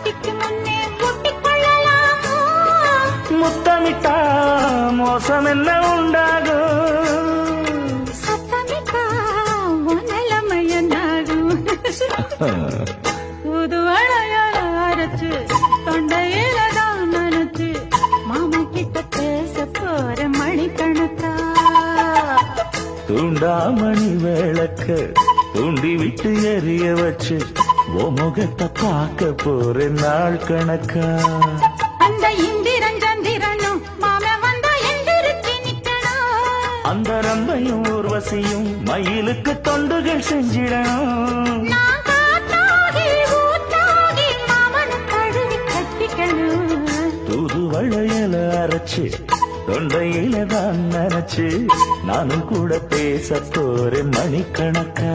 ஊட்டிக்கு முன்னே ஊட்டிக்கொள்ளலாமோ? முத்தமிட்டா மோசம் என்ன உண்டாகும்? சத்தமிட்டா நிலைமையனாகும். புது அடையாள அரைச்சு தொண்டையில தான் நினைச்சு மாமா கிட்ட பேச போற மணிக்கணக்கா. தூண்டாமணி விளக்க தூண்டி விட்டு எரிய வச்சு ஓ முகத்தை பார்க்க போற நாள் கணக்கா. அந்த இந்திரன் சந்திரனும் மாம வந்தா எந்திரிச்சு நிக்கணும். அந்த ரம்பையும் ஊர்வசியும் மயிலுக்கு தொண்டுகள் செஞ்சிடணும். நான் காத்தாகி ஊத்தாகி மாமனை தழுவி கட்டிக்கணும். தூது வளையல அரைச்சு தொண்டையில தான் நினைச்சு நானும் கூட பேச போறேன் மணிக்கணக்கா.